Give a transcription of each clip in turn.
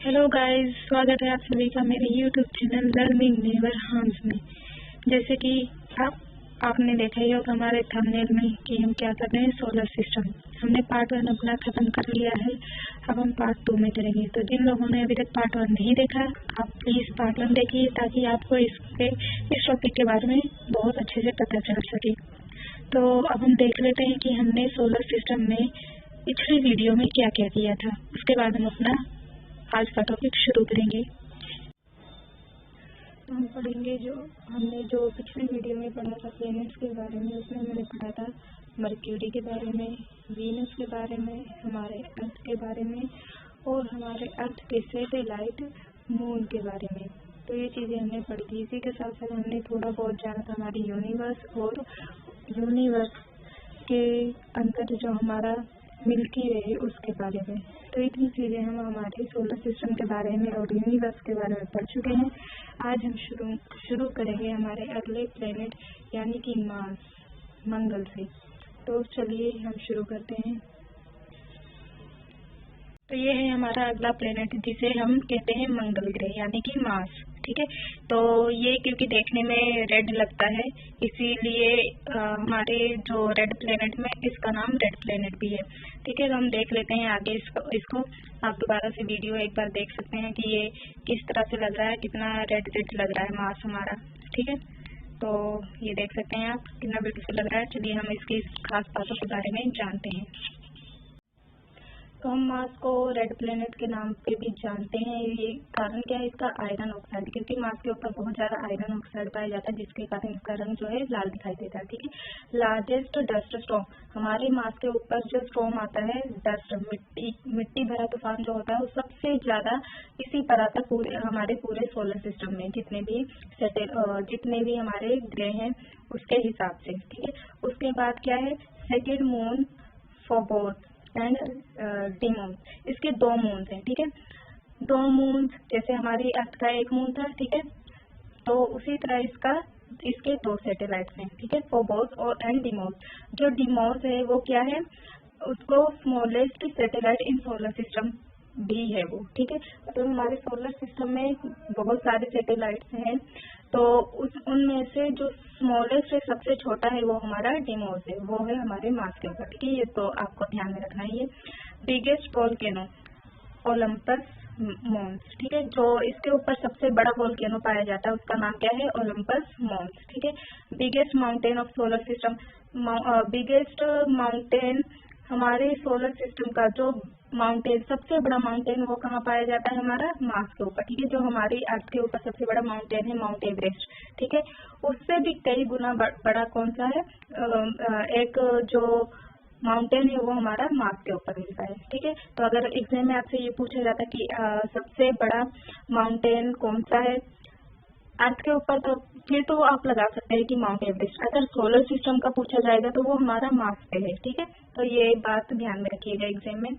Hello guys, स्वागत है आप सभी का मेरे YouTube channel learning never harms में। जैसे कि आपने देखा ही होगा हमारे थंबनेल में कि हम क्या कर रहे हैं, सोलर सिस्टम। हमने पार्ट 1 अपना खत्म कर लिया है, अब हम पार्ट 2 में करेंगे। तो जिन लोगों ने अभी तक पार्ट 1 नहीं देखा, आप प्लीज़ पार्ट 1 देखिए ताकि आपको इस टॉपिक के बारे में बहुत अच्छे से पता चल सके। तो अब हम देख लेते हैं कि हमने सोलर सिस्टम में पिछली वीडियो में क्या क्या किया था। उसके बाद हम अपना आज का टॉपिक शुरू करेंगे। तो हम पढ़ेंगे हमने जो पिछली वीडियो में पढ़ा था प्लैनेट्स के बारे में। उसमें मैंने पढ़ा था मर्क्यूरी के बारे में, वीनस के बारे में, हमारे अर्थ के बारे में और हमारे अर्थ के सैटेलाइट मून के बारे में। तो ये चीज़ें हमने पढ़ी थी। इसी के साथ साथ हमने थोड़ा बहुत जाना था हमारी यूनिवर्स और यूनिवर्स के अंदर जो हमारा मिल्की वे है उसके बारे में। तो इतनी चीज़ें हम हमारे सोलर सिस्टम के बारे में और यूनिवर्स के बारे में पढ़ चुके हैं। आज हम शुरू करेंगे हमारे अगले प्लेनेट यानी कि मार्स, मंगल से। तो चलिए हम शुरू करते हैं। तो ये है हमारा अगला प्लेनेट जिसे हम कहते हैं मंगल ग्रह यानी कि मार्स। ठीक है, तो ये क्योंकि देखने में रेड लगता है इसीलिए हमारे जो रेड प्लेनेट में इसका नाम रेड प्लेनेट भी है। ठीक है, तो हम देख लेते हैं आगे इसको आप दोबारा से वीडियो एक बार देख सकते हैं कि ये किस तरह से लग रहा है, कितना रेड रेड लग रहा है मार्स हमारा। ठीक है, तो ये देख सकते हैं आप कितना ब्यूटीफुल लग रहा है। चलिए हम इसकी खास बातों के बारे में जानते हैं। तो हम मार्स को रेड प्लेनेट के नाम पे भी जानते हैं। ये कारण क्या है इसका? आयरन ऑक्साइड, क्योंकि मार्स के ऊपर बहुत ज़्यादा आयरन ऑक्साइड पाया जाता है जिसके कारण इसका रंग जो है लाल दिखाई देता है। ठीक है, लार्जेस्ट डस्ट स्टॉर्म, हमारे मार्स के ऊपर जो स्टॉर्म आता है डस्ट मिट्टी भरा तूफान जो होता है वो सबसे ज़्यादा इसी पर आता है हमारे पूरे सोलर सिस्टम में जितने भी हमारे ग्रह हैं उसके हिसाब से। ठीक है, उसके बाद क्या है, सेकेंड मून फोबोस एंड डीमून, इसके 2 मून्स हैं। ठीक है, 2 मून्स जैसे हमारी अर्थ का एक मून था। ठीक है, तो उसी तरह इसके 2 सैटेलाइट्स हैं। ठीक है, फोबोस और एंड डीमोस। जो डीमोस है वो क्या है, उसको स्मॉलेस्ट सैटेलाइट इन सोलर सिस्टम भी है वो। ठीक है, तो हमारे सोलर सिस्टम में बहुत सारे सैटेलाइट्स हैं, तो उनमें से जो स्मॉलेस्ट है, सबसे छोटा है, वो हमारा डीमोस है, वो है हमारे मार्स के ऊपर। ठीक है, ये तो आपको ध्यान में रखना है। ये बिगेस्ट वोल्केनो ओलंपस मॉन्स। ठीक है, जो इसके ऊपर सबसे बड़ा वोल्केनो पाया जाता है उसका नाम क्या है, ओलंपस मॉन्स। ठीक है, biggest mountain of solar system, biggest mountain हमारे सोलर सिस्टम का जो माउंटेन, सबसे बड़ा माउंटेन वो कहाँ पाया जाता है, हमारा मार्स के ऊपर। ठीक है, जो हमारी अर्थ के ऊपर सबसे बड़ा माउंटेन है माउंट एवरेस्ट। ठीक है, उससे भी कई गुना बड़ा कौन सा है, एक जो माउंटेन है वो हमारा मार्स के ऊपर मिलता है। ठीक है, तो अगर एग्जाम में आपसे ये पूछा जाता कि सबसे बड़ा माउंटेन कौन सा है अर्थ के ऊपर, तो फिर तो आप लगा सकते हैं कि माउंट एवरेस्ट। अगर सोलर सिस्टम का पूछा जाएगा तो वो हमारा मार्स पे है। ठीक है, तो ये बात ध्यान में रखिएगा एग्जाम में।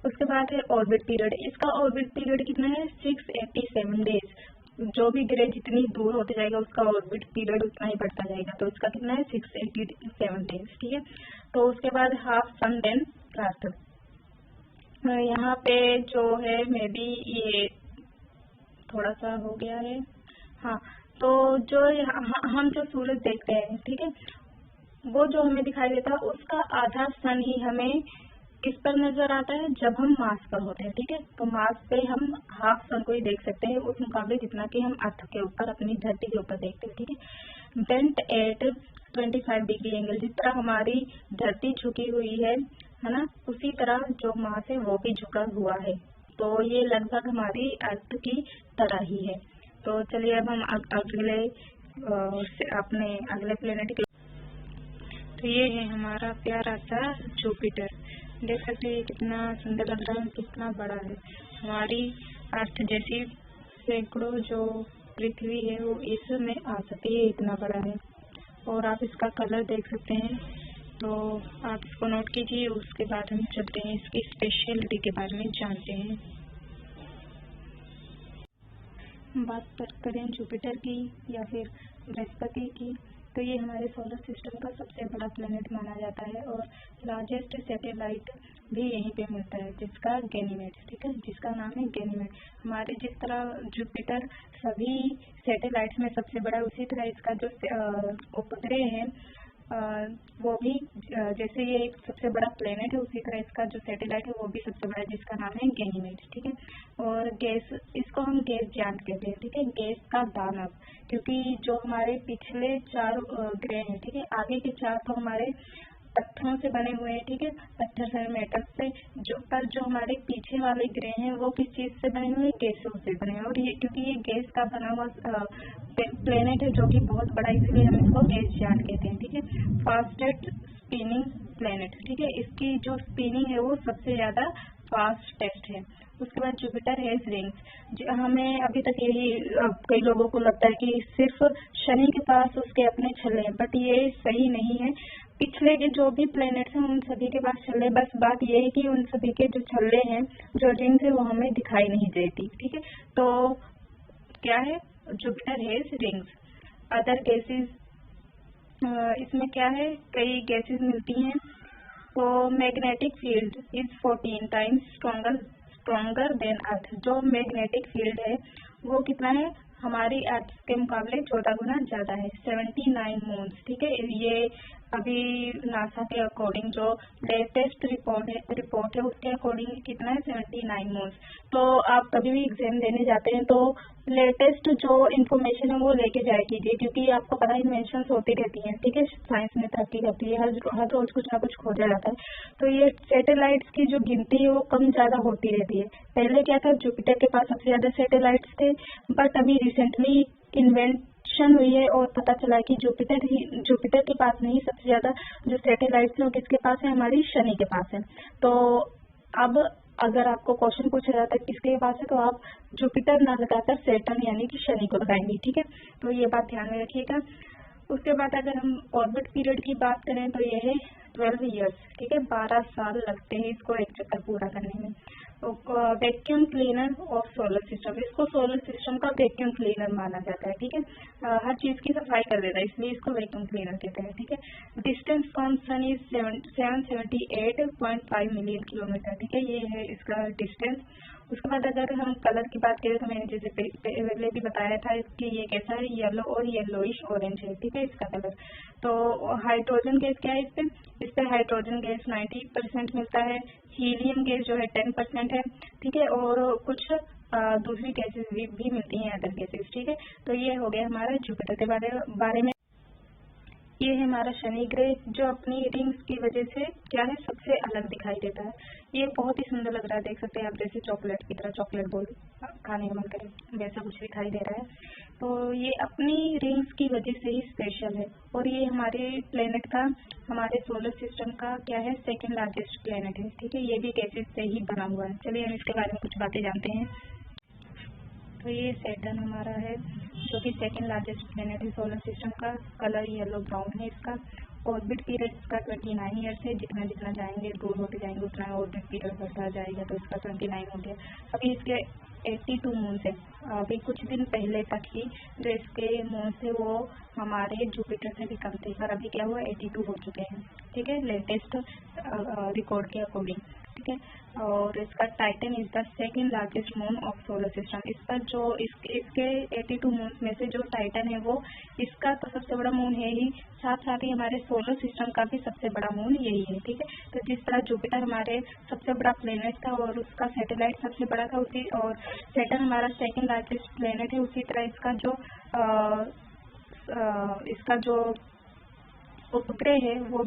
उसके बाद है ऑर्बिट पीरियड। इसका ऑर्बिट पीरियड कितना है, 687 डेज। जो भी ग्रह जितनी दूर होते जाएगा उसका ऑर्बिट पीरियड उतना ही बढ़ता जाएगा, तो इसका कितना है, 687 डेज। ठीक है, तो उसके बाद हाफ सन देन अर्थ। यहाँ पे जो है मे बी ये थोड़ा सा हो गया है। हाँ, तो जो हम जो सूरज देखते हैं, ठीक है, वो जो हमें दिखाई देता है उसका आधा सन ही हमें किस पर नजर आता है, जब हम मार्स पर होते हैं। ठीक है, तो मार्स पे हम हाफ सन को ही देख सकते हैं उस मुकाबले जितना कि हम अर्थ के ऊपर अपनी धरती के ऊपर देखते हैं। ठीक है, बेंट एट 25 डिग्री एंगल, जिस तरह हमारी धरती झुकी हुई है ना, उसी तरह जो मार्स है वो भी झुका हुआ है। तो ये लगभग हमारी अर्थ की तरह ही है। तो चलिए अब हम अपने अगले प्लेनेट के। तो ये है हमारा प्यारा सा जुपिटर। देख सकते हैं कितना सुंदर लग रहा है, कितना बड़ा है। हमारी अर्थ जैसी सैकड़ों जो पृथ्वी है वो इसमें आ सकती है, इतना बड़ा है। और आप इसका कलर देख सकते हैं, तो आप इसको नोट कीजिए। उसके बाद हम चलते हैं इसकी स्पेशलिटी के बारे में जानते हैं। बात करें जुपिटर की या फिर बृहस्पति की, तो ये हमारे सोलर सिस्टम का सबसे बड़ा प्लेनेट माना जाता है और लार्जेस्ट सैटेलाइट भी यहीं पे मिलता है, जिसका गैनीमेड, ठीक है, जिसका नाम है गैनीमेड। हमारे जिस तरह जुपिटर सभी सैटेलाइट्स में सबसे बड़ा, उसी तरह इसका जो उपग्रह है वो भी जैसे ये एक सबसे बड़ा प्लेनेट है, उसी तरह इसका जो सैटेलाइट है वो भी सबसे बड़ा है, जिसका नाम है गैनीमेड, ठीक है। और गैस, इसको हम गैस जाइंट कहते हैं, ठीक है, गैस का दानव, क्योंकि जो हमारे पिछले 4 ग्रह हैं, ठीक है, आगे के 4 तो हमारे पत्थरों से बने हुए हैं, ठीक है, पत्थर से, मेटल से, जो हमारे पीछे वाले ग्रह हैं वो किस चीज से बने हुए हैं, गैसों से बने हुए। और ये क्योंकि ये गैस का बना हुआ प्लेनेट है जो कि बहुत बड़ा, इसलिए हम इसको गैस जाइंट कहते हैं, ठीक है। फास्टेस्ट स्पिनिंग प्लेनेट, ठीक है, इसकी जो स्पिनिंग है वो सबसे ज्यादा फास्टेस्ट है। उसके बाद जुपिटर है रिंग्स। हमें अभी तक यही कई लोगों को लगता है कि सिर्फ शनि के पास उसके अपने छल्ले हैं, बट ये सही नहीं है। पिछले के जो भी प्लेनेट्स हैं उन सभी के पास छल्ले, बस बात ये है कि उन सभी के जो छल्ले हैं, जो रिंग्स है, वो हमें दिखाई नहीं देती, ठीक है। तो क्या है, जुपिटर है रिंग्स। अदर गैसेस, इसमें क्या है, कई गैसेस मिलती हैं। तो magnetic field is 14 times stronger than earth. जो मैग्नेटिक फील्ड है वो कितना है, हमारी अर्थ के मुकाबले 14 गुना ज्यादा है। 79 मून्स, ठीक है, ये अभी नासा के अकॉर्डिंग जो लेटेस्ट रिपोर्ट है उसके अकॉर्डिंग कितना है, 79 मून्स। तो आप कभी भी एग्जाम देने जाते हैं तो लेटेस्ट जो इन्फॉर्मेशन है वो लेके जाए कीजिए, क्योंकि आपको पता है इन्वेंशन होती रहती है, ठीक है, साइंस में तरक्की करती है, हर रोज कुछ ना कुछ खोजा जाता है। तो ये सैटेलाइट्स की जो गिनती है वो कम ज्यादा होती रहती है। पहले क्या था, जुपिटर के पास सबसे ज्यादा सैटेलाइट्स थे, बट अभी रिसेंटली इन्वेंशन हुई है और पता चला कि जुपिटर के पास नहीं, सबसे ज्यादा जो सैटेलाइट्स है किसके पास है, हमारी शनि के पास है। तो अब अगर आपको क्वेश्चन पूछा जाता है किसके पास है, तो आप जुपिटर ना लगाकर सैटर्न यानी कि शनि को लगाएंगे, ठीक है। तो ये बात ध्यान में रखिएगा। उसके बाद अगर हम ऑर्बिट पीरियड की बात करें तो ये है 12 ईयर्स, ठीक है, 12 साल लगते हैं इसको एक चक्कर पूरा करने में। Vacuum cleaner of solar system, इसको सोलर सिस्टम का वैक्यूम क्लीनर माना जाता है, ठीक है, हर चीज की सफाई कर देता है, इसलिए इसको वैक्यूम क्लीनर कहते हैं, ठीक है। Distance from sun is 778.5 million kilometre, ठीक है, ये है इसका डिस्टेंस। उसके बाद अगर हम कलर की बात करें तो मैंने जैसे पहले भी बताया था कि ये कैसा है, येलो और येलोइश ऑरेंज है, ठीक है, इसका कलर। तो हाइड्रोजन गैस क्या है, इस पे हाइड्रोजन गैस 90% मिलता है, हीलियम गैस जो है 10% है, ठीक है, और कुछ दूसरी गैसेस भी मिलती हैं, अदर गैसेस, ठीक है। तो ये हो गया हमारा जुपिटर के बारे में। ये है हमारा शनि ग्रह, जो अपनी रिंग्स की वजह से क्या है, सबसे अलग दिखाई देता है। ये बहुत ही सुंदर लग रहा है, देख सकते हैं आप, जैसे चॉकलेट की तरह, चॉकलेट बोल खाने का मन करे वैसा कुछ दिखाई दे रहा है। तो ये अपनी रिंग्स की वजह से ही स्पेशल है, और ये हमारे प्लेनेट का, हमारे सोलर सिस्टम का क्या है, सेकंड लार्जेस्ट प्लेनेट है, ठीक है, ये भी गैसेस से ही बना हुआ है। चलिए हम इसके बारे में कुछ बातें जानते हैं। तो ये सैटर्न हमारा है, जो कि सेकंड लार्जेस्ट प्लेनेट है सोलर सिस्टम का। कलर येलो ब्राउन है इसका। ऑर्बिट पीरियड इसका 29 ईयर्स है। जितना जितना जाएंगे, दूर होते जाएंगे, उतना ऑर्बिट पीरियड बढ़ता जाएगा, तो इसका 29 हो गया। अभी इसके 82 मून्स है। अभी कुछ दिन पहले तक ही जो इसके मून्स थे वो हमारे जुपिटर से भी कम थे, पर अभी क्या हुआ, 82 हो चुके हैं, ठीक है, लेटेस्ट रिकॉर्ड के अकॉर्डिंग, ठीक है। और इसका Titan is the second largest moon of solar system. इसका जो इसके 82 मून्स में से जो टाइटन है वो इसका तो सबसे बड़ा मून है ही, साथ साथ ही हमारे सोलर सिस्टम का भी सबसे बड़ा मून यही है, ठीक है। तो जिस तरह जुपिटर हमारे सबसे बड़ा प्लेनेट था और उसका सैटेलाइट सबसे बड़ा था, उसी, और सैटर्न हमारा सेकंड लार्जेस्ट प्लेनेट है, उसी तरह इसका जो उपग्रह है वो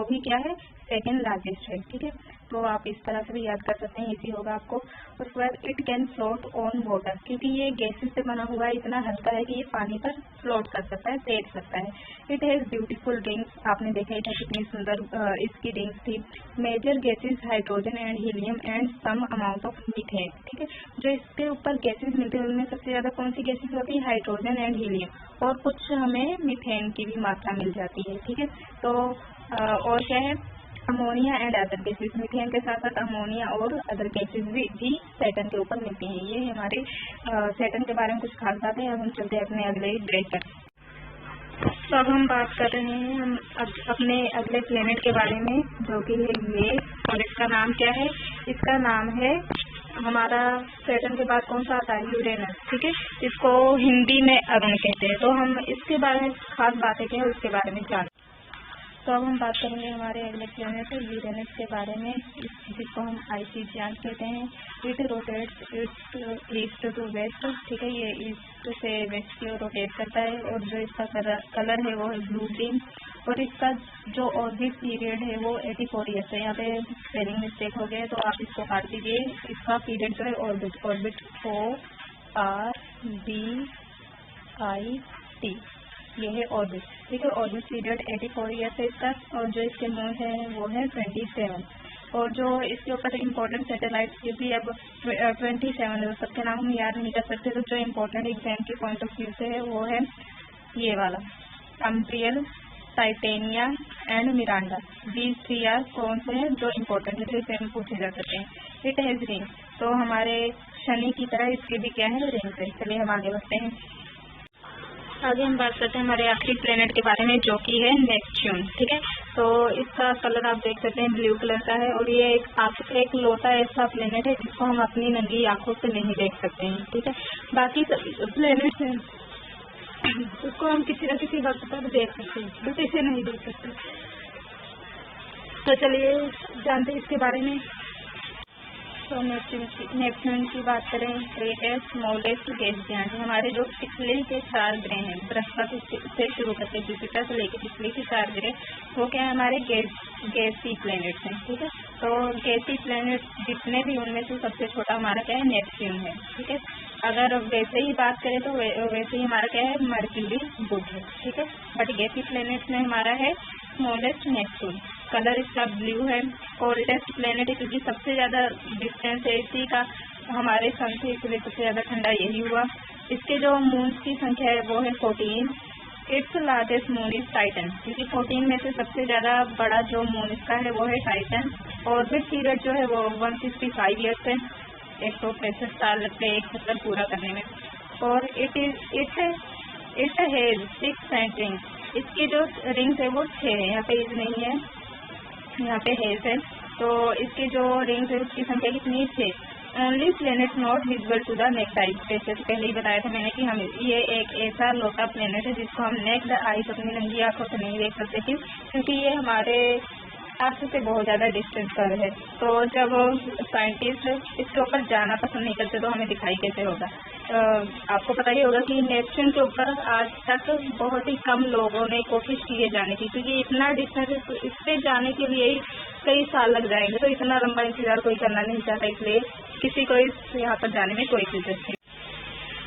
भी क्या है, सेकंड लार्जेस्ट है, ठीक है। तो आप इस तरह से भी याद कर सकते हैं, इजी होगा आपको। उसके बाद it can float on water, क्योंकि ये गैसेस से बना हुआ है, इतना हल्का है कि ये पानी पर फ्लोट कर सकता है, तैर सकता है। इट हैज ब्यूटीफुल रिंग्स, आपने देखा ही था कितनी सुंदर इसकी रिंग्स थी। Major gases hydrogen and helium and some amount of methane, ठीक है। जो इसके ऊपर गैसेस मिलती है उनमें सबसे ज्यादा कौन सी गैसेस होती है, हाइड्रोजन एंड हीलियम, और कुछ हमें मीथेन की भी मात्रा मिल जाती है, ठीक है। तो और क्या है, ammonia and other gases, methane के साथ साथ अमोनिया और अदर गैसेस भी सैटर्न के ऊपर मिलती हैं। ये हमारे सैटर्न के बारे में कुछ खास बात है। अब हम चलते हैं अपने अगले ग्रह पर। तो अब हम बात कर रहे हैं हम अपने अगले प्लेनेट के बारे में, जो कि है ये, और इसका नाम क्या है? इसका नाम है, हमारा सैटर्न के बाद कौन सा आता है? यूरेनस। ठीक है, इसको हिंदी में अरुण कहते हैं। तो हम इसके बारे में खास बातें क्या है उसके बारे में जान। तो अब हम बात करेंगे हमारे अगले प्लेनेट यूरेनस के बारे में, जिसको हम आईसीजियान कहते हैं। It rotates east to west. ठीक है, ये ईस्ट से वेस्ट की ओर रोटेट करता है, और जो इसका कलर है वो है ब्लू ग्रीन, और इसका जो ऑर्बिट पीरियड है वो 84 ईयर्स है। यहाँ पे स्पेलिंग मिस्टेक हो गया तो आप इसको काट दीजिए। इसका पीरियड जो है ऑर्बिट ORBIT, ये है ऑर्बिट। ठीक है, ऑर्बिट पीरियड 84 ईयर्स है इसका, और जो इसके मून है वो है 27, और जो इसके ऊपर इम्पोर्टेंट सैटेलाइट ये भी अब 27 है। सबके नाम हम याद नहीं कर सकते, तो जो इम्पोर्टेंट एग्जाम के पॉइंट ऑफ व्यू से है वो है ये वाला, Umbriel, Titania and Miranda. These 3 are कौन से हैं जो इम्पोर्टेंट है, जो एग्जाम में पूछे जा सकते हैं। इट हैज रिंग, तो हमारे शनि की तरह इसके भी क्या है? रिंग है। चलिए हम आगे बढ़ते हैं। आगे हम बात करते हैं हमारे आखिरी प्लेनेट के बारे में, जो कि है नेपच्यून। ठीक है, तो इसका कलर आप देख सकते हैं ब्लू कलर का है, और ये एक लौता ऐसा प्लेनेट है जिसको हम अपनी नंगी आंखों से नहीं देख सकते हैं। ठीक है, बाकी प्लेनेट है उसको हम किसी न किसी वक्त पर देख सकते हैं, बट इसे नहीं देख सकते। तो चलिए जानते हैं इसके बारे में। तो नेपच्यून की बात करें, ग्रेटेस्ट स्मॉलेस्ट गैस जियांट। हमारे जो पिछले के 4 ग्रह हैं, बृहस्पति से शुरू करके जुपिटर से लेकर पिछले के 4 ग्रह, वो क्या है? हमारे गैसी प्लैनेट्स हैं। ठीक है, तो गैसी प्लैनेट जितने भी उनमें से सबसे छोटा हमारा क्या है? नेपच्यून है। ठीक है, अगर वैसे ही बात करें तो वैसे ही हमारा क्या है? मर्क्यूरी, बुध है। ठीक है, बट गैसी प्लैनेट्स में हमारा है स्मॉलेस्ट नेपच्यून। कलर इसका ब्लू है। कोल्डेस्ट प्लेनेट है क्योंकि सबसे ज्यादा डिस्टेंस है इसी का हमारे सन से, इसलिए सबसे ज्यादा ठंडा यही हुआ। इसके जो मून्स की संख्या है वो है 14। Its largest moon is Titan, क्योंकि 14 में से सबसे ज्यादा बड़ा जो मून इसका है वो है टाइटन। ऑर्बिट पीरियड जो है वो 165 ईयर्स है, 165 साल लगते हैं एक चक्कर पूरा करने में। और इट हैज 6 सेंटरिंग। इसकी जो रिंग्स है वो 6 है, यहाँ पे इज नहीं है, यहाँ पे हेज है। तो इसकी जो रिंग्स है उसकी संख्या कितनी? 6। Only planet not visible to the naked eye. जैसे पहले ही बताया था मैंने कि हम ये एक ऐसा लौटा प्लेनेट है जिसको हम नेक्ड आई अपनी नंगी आंखों से नहीं देख सकते थे, क्योंकि ये हमारे अर्थ से बहुत ज़्यादा डिस्टेंस पर है। तो जब साइंटिस्ट इसके ऊपर जाना पसंद नहीं करते तो हमें दिखाई कैसे होगा? आपको पता ही होगा कि नेपच्यून के ऊपर आज तक बहुत ही कम लोगों ने कोशिश की है जाने की, क्योंकि इतना डिस्टेंस इस पे जाने के लिए ही कई साल लग जाएंगे, तो इतना लंबा इंतजार कोई करना नहीं चाहता, इसलिए किसी को इस यहाँ पर जाने में कोई दिलचस्पी नहीं।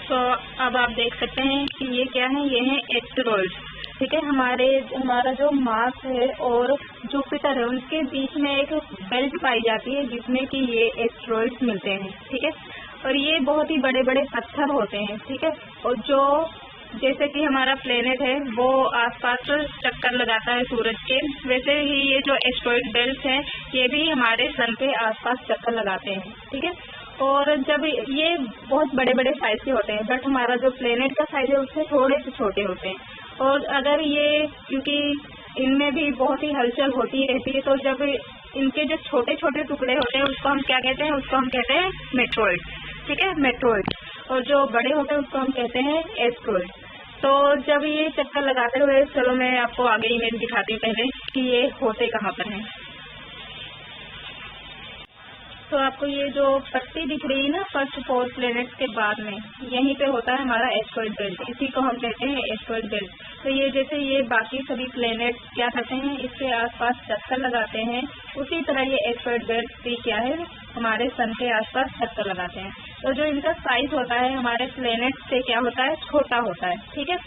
तो अब आप देख सकते हैं कि ये क्या है? ये है एस्टेरॉइड। ठीक है, हमारा जो मार्स है और जुपिटर है उनके बीच में एक बेल्ट पाई जाती है जिसमें कि ये एस्टेरॉइड्स मिलते हैं। ठीक है, और ये बहुत ही बड़े बड़े पत्थर होते हैं। ठीक है, और जो जैसे कि हमारा प्लेनेट है वो आसपास चक्कर लगाता है सूरज के, वैसे ही ये जो एस्टेरॉइड बेल्ट है ये भी हमारे सन के आसपास चक्कर लगाते हैं। ठीक है, और जब ये बहुत बड़े बड़े साइज के होते हैं, बट हमारा जो प्लेनेट का साइज है उससे थोड़े से छोटे होते हैं। और अगर ये, क्योंकि इनमें भी बहुत ही हलचल होती रहती है, तो जब इनके जो छोटे छोटे टुकड़े होते हैं उसको हम क्या कहते हैं? उसको हम कहते हैं मेट्रॉइड। ठीक है, मेट्रॉइड। और जो बड़े होते हैं उसको हम कहते हैं एस्टेरॉइड। तो जब ये चक्कर लगाते हुए, चलो मैं आपको आगे इमेज दिखाती हूँ पहले कि ये होते कहाँ पर हैं। तो आपको ये जो पट्टी दिख रही है ना फर्स्ट 4 प्लेनेट्स के बाद में, यहीं पे होता है हमारा एस्टेरॉइड बेल्ट, इसी को हम कहते हैं एस्टेरॉइड बेल्ट। तो ये जैसे ये बाकी सभी प्लेनेट्स क्या करते हैं? इसके आसपास चक्कर लगाते हैं, उसी तरह ये एस्टेरॉइड बेल्ट भी क्या है? हमारे सन के आसपास चक्कर लगाते हैं। तो जो इनका साइज होता है हमारे प्लेनेट से क्या होता है? छोटा होता है। ठीक है,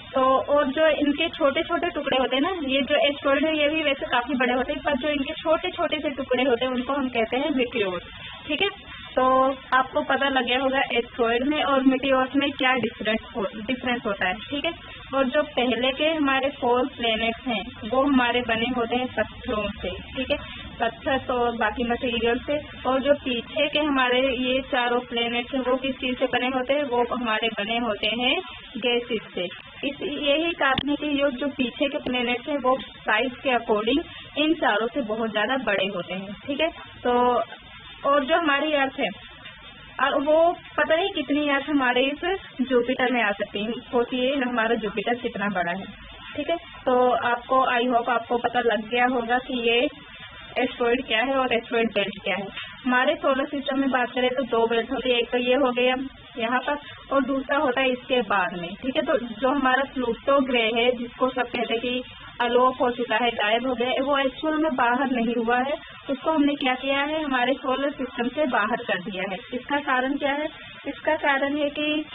तो और जो इनके छोटे छोटे टुकड़े होते हैं ना, ये जो एस्टेरॉइड है ये भी वैसे काफी बड़े होते हैं, पर जो इनके छोटे छोटे से टुकड़े होते हैं उनको हम कहते हैं मीटियोर। ठीक है, तो आपको पता लग गया होगा एस्टेरॉइड में और मीटियोर्स में क्या डिफरेंस होता है। ठीक है, और जो पहले के हमारे 4 प्लेनेट्स हैं वो हमारे बने होते हैं पत्थरों से। ठीक है, पत्थर तो बाकी मटेरियल से, और जो पीछे के हमारे ये चारों प्लेनेट्स हैं वो किस चीज से बने होते हैं? वो हमारे बने होते हैं गैसेस से। इस यही कारण है कि जो पीछे के प्लेनेट्स हैं वो साइज के अकॉर्डिंग इन चारों से बहुत ज्यादा बड़े होते हैं, ठीक है। तो और जो हमारी अर्थ है और वो पता नहीं कितनी अर्थ हमारे इस जुपिटर में आ सकती है, सोचिए हमारा जुपिटर कितना बड़ा है, ठीक है। तो आपको आई होप आपको पता लग गया होगा कि ये एस्टेरॉइड क्या है और एस्टेरॉइड बेल्ट क्या है। हमारे सोलर सिस्टम में बात करें तो दो बेल्ट होती है, एक तो ये हो गया यहाँ पर और दूसरा होता है इसके बाद में, ठीक है। तो जो हमारा प्लूटो ग्रह है जिसको सब कहते हैं कि अलोप हो चुका है, गायब हो गया है, वो एक्चुअल में बाहर नहीं हुआ है, उसको हमने क्या किया है हमारे सोलर सिस्टम से बाहर कर दिया है। इसका कारण क्या है? इसका कारण है कि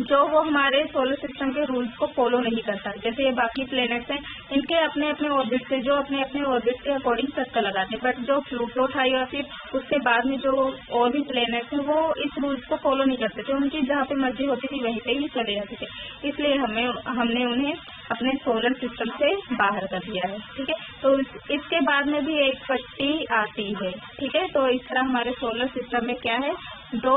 जो वो हमारे सोलर सिस्टम के रूल्स को फॉलो नहीं करता, जैसे ये बाकी प्लैनेट्स हैं इनके अपने अपने ऑर्बिट से जो अपने अपने ऑर्बिट के अकॉर्डिंग चक्कर लगाते हैं, बट जो प्लूटो था या फिर उसके बाद में जो और भी प्लैनेट्स हैं वो इस रूल्स को फॉलो नहीं करते थे, उनकी जहाँ पे मर्जी होती थी वहीं पे ही चले जाते थे, इसलिए हमने उन्हें अपने सोलर सिस्टम से बाहर कर दिया है, ठीक है। तो इसके बाद में भी एक पट्टी आती है, ठीक है। तो इस तरह हमारे सोलर सिस्टम में क्या है, दो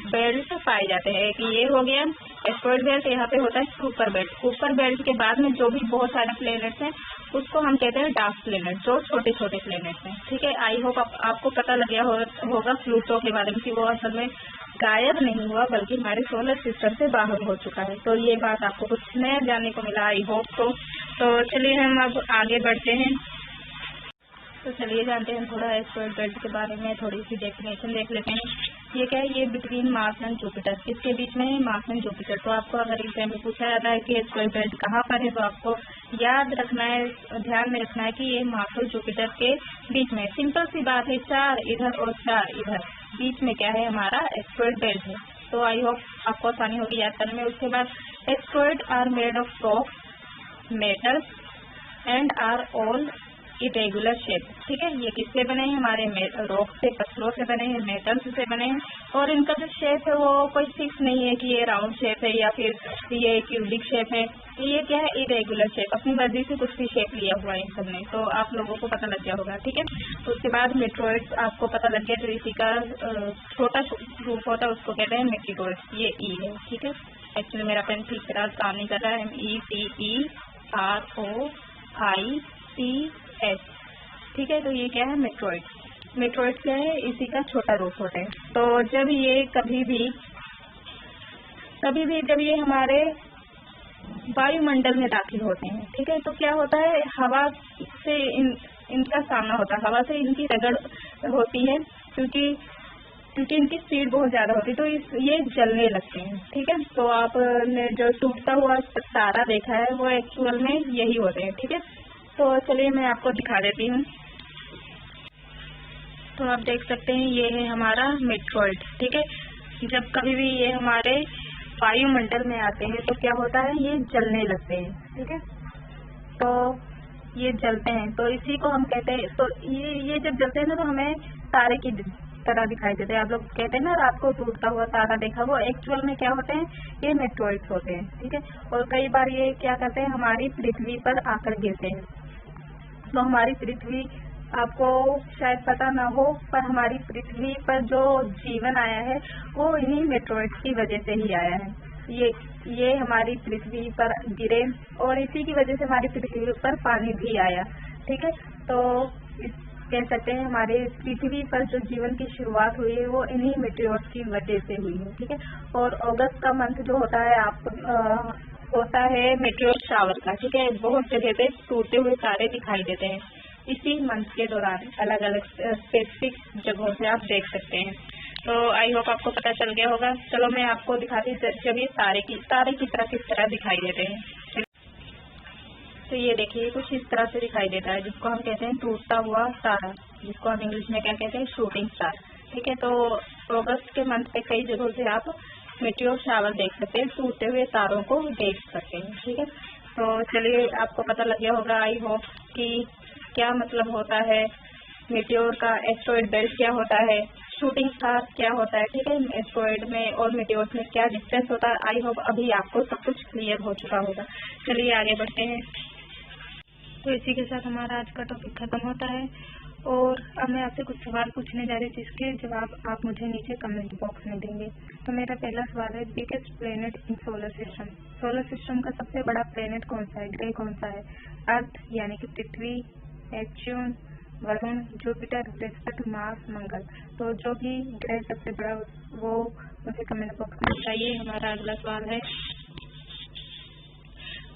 बेल्ट पाए जाते हैं। एक ये हो गया एस्टेरॉइड बेल्ट, यहाँ पे होता है कुपर बेल्ट। कुपर बेल्ट के बाद में जो भी बहुत सारे प्लैनेट्स हैं उसको हम कहते हैं डार्क प्लैनेट, जो छोटे छोटे प्लैनेट्स हैं, ठीक है। आई होप आपको पता लग गया होगा प्लूटो के बारे में कि वो असल में गायब नहीं हुआ बल्कि हमारे सोलर सिस्टम से बाहर हो चुका है। तो ये बात आपको कुछ नया जानने को मिला आई होप। तो चलिए हम अब आगे बढ़ते हैं। तो चलिए जानते हैं थोड़ा एस्टेरॉइड बेल्ट के बारे में, थोड़ी सी डेफिनेशन देख लेते हैं। ये क्या है, ये बिटवीन मार्स एंड जुपिटर, किसके बीच में है, मार्स एंड जुपिटर। तो आपको अगर एग्जाम में पूछा जाता है कि एस्टेरॉइड बेल्ट कहाँ पर है तो आपको याद रखना है, ध्यान में रखना है कि ये मार्स और जुपिटर के बीच में। सिंपल सी बात है, 4 इधर और 4 इधर, बीच में क्या है हमारा एस्टेरॉइड बेल्ट है। तो आई होप आपको आसानी होगी याद करने में। उसके बाद asteroid are made of rock, metals and are all irregular shape, ठीक है। ये किससे बने हैं, हमारे रॉक से, पत्थरों से बने हैं, मेटल्स से बने हैं, और इनका जो शेप है वो कोई फिक्स नहीं है कि ये राउंड शेप है या फिर ये क्यूबिक शेप है, ये क्या है इरेगुलर शेप, अपनी मर्जी से कुछ भी शेप लिया हुआ है इन सब ने। तो आप लोगों को पता लग गया होगा, ठीक है। तो उसके बाद मेट्रॉइड्स आपको पता लग गया, जो इसी का छोटा रूप होता है उसको कहते हैं मेट्रोइड्स, ये ई है, ठीक है। एक्चुअली मेरा पेन ठीक तरह काम नहीं कर रहा है, METEROIDS, ठीक है। तो ये क्या है मेट्रॉइड्स। मेट्रॉइड्स क्या है, इसी का छोटा रूप होता है। तो जब ये कभी भी जब ये हमारे वायुमंडल में दाखिल होते हैं, ठीक है, तो क्या होता है, हवा से इनका सामना होता है, हवा से इनकी रगड़ होती है, क्योंकि इनकी स्पीड बहुत ज्यादा होती है, तो ये जलने लगते हैं, ठीक है। तो आपने जो टूटता हुआ तारा देखा है वो एक्चुअल में यही होते हैं, ठीक है। तो चलिए मैं आपको दिखा देती हूँ। तो आप देख सकते हैं ये है हमारा मेट्रॉइड, ठीक है। जब कभी भी ये हमारे वायुमंडल में आते हैं तो क्या होता है, ये जलने लगते हैं, ठीक है। तो ये जलते हैं, तो इसी को हम कहते हैं, तो ये जब जलते हैं ना तो हमें तारे की तरह दिखाई देते हैं। आप लोग कहते हैं ना रात को टूटता हुआ तारा देखा, वो एक्चुअल में क्या होते हैं, ये मेट्रॉइड्स होते हैं, ठीक है। और कई बार ये क्या करते हैं, हमारी पृथ्वी पर आकर गिरते हैं। तो हमारी पृथ्वी, आपको शायद पता ना हो, पर हमारी पृथ्वी पर जो जीवन आया है वो इन्हीं मेट्रॉइड्स की वजह से ही आया है। ये हमारी पृथ्वी पर गिरे और इसी की वजह से हमारी पृथ्वी पर पानी भी आया, ठीक है। तो कह सकते हैं हमारे पृथ्वी पर जो जीवन की शुरुआत हुई है वो इन्हीं मेट्रॉइड्स की वजह से हुई है, ठीक है। और अगस्त का मंथ जो होता है होता है मेट्रोइड शावर का, ठीक है। बहुत जगह पे टूटते हुए तारे दिखाई देते हैं इसी मंथ के दौरान, अलग अलग स्पेसिफिक जगहों से आप देख सकते हैं। तो आई होप आपको पता चल गया होगा। चलो मैं आपको दिखाती हूँ जब ये तारे की तरह किस तरह दिखाई देते हैं। तो ये देखिए कुछ इस तरह से दिखाई देता है, जिसको हम कहते हैं टूटता हुआ तारा, जिसको हम इंग्लिश में क्या कहते हैं, शूटिंग स्टार, ठीक है। तो अगस्त के मंथ पे कई जगहों से आप मेट्रोइड शावर देख सकते हैं, टूटते हुए तारों को देख सकते हैं, ठीक है। तो चलिए आपको पता लग गया होगा आई होप कि क्या मतलब होता है मेट्रोइड का, एस्टेरॉइड बेल्ट क्या होता है, शूटिंग स्टार क्या होता है, ठीक है। एस्टेरॉइड में और मेट्रोइड में क्या डिफरेंस होता है, आई होप अभी आपको सब कुछ क्लियर हो चुका होगा। चलिए आगे बढ़ते हैं। तो इसी के साथ हमारा आज का टॉपिक खत्म होता है और अब मैं आपसे कुछ सवाल पूछने जा रही हूँ जिसके जवाब आप मुझे नीचे कमेंट बॉक्स में देंगे। तो मेरा पहला सवाल है, biggest planet in solar system. Solar system का सबसे बड़ा प्लेनेट कौन सा है, ग्रह कौन सा है? अर्थ यानी कि पृथ्वी, Neptune, Varun, Jupiter, Brihaspati, Mars, Mangal. तो जो भी ग्रह सबसे बड़ा वो मुझे कमेंट बॉक्स में बताइए। हमारा अगला सवाल है,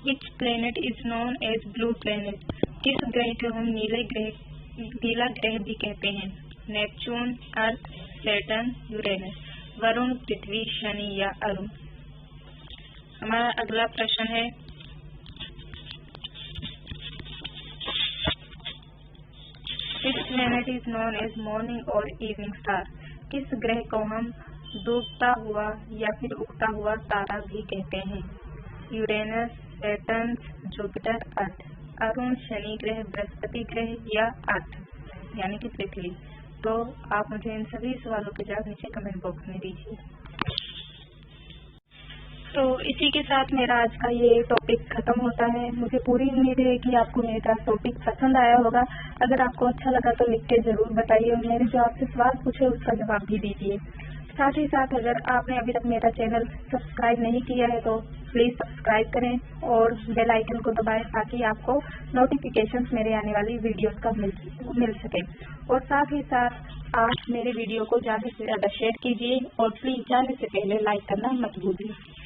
which planet is known as blue planet. किस ग्रह को हम नीला ग्रह भी कहते हैं? Neptune, Earth, Saturn, Uranus, Varun, Prithvi, Shani या अरुण। हमारा अगला प्रश्न है, which planet is known as morning और इवनिंग स्टार। किस ग्रह को हम डूबता हुआ या फिर उगता हुआ तारा भी कहते हैं? यूरेनस, सैटर्न, जुपिटर, अर्थ। अरुण, शनि ग्रह, बृहस्पति ग्रह या अर्थ यानी कि पृथ्वी। तो आप मुझे इन सभी सवालों के जवाब नीचे कमेंट बॉक्स में दीजिए। तो इसी के साथ मेरा आज का ये टॉपिक खत्म होता है। मुझे पूरी उम्मीद है कि आपको मेरा टॉपिक पसंद आया होगा। अगर आपको अच्छा लगा तो लिख के जरूर बताइए और मेरे जो आपसे सवाल पूछे उसका जवाब भी दीजिए। साथ ही साथ अगर आपने अभी तक मेरा चैनल सब्सक्राइब नहीं किया है तो प्लीज सब्सक्राइब करें और बेल आइकन को दबाएं ताकि आपको नोटिफिकेशंस मेरे आने वाली वीडियोस का मिल सके। और साथ ही साथ आप मेरे वीडियो को ज़्यादा से ज़्यादा शेयर कीजिए और प्लीज जाने से पहले लाइक करना मत भूलिए।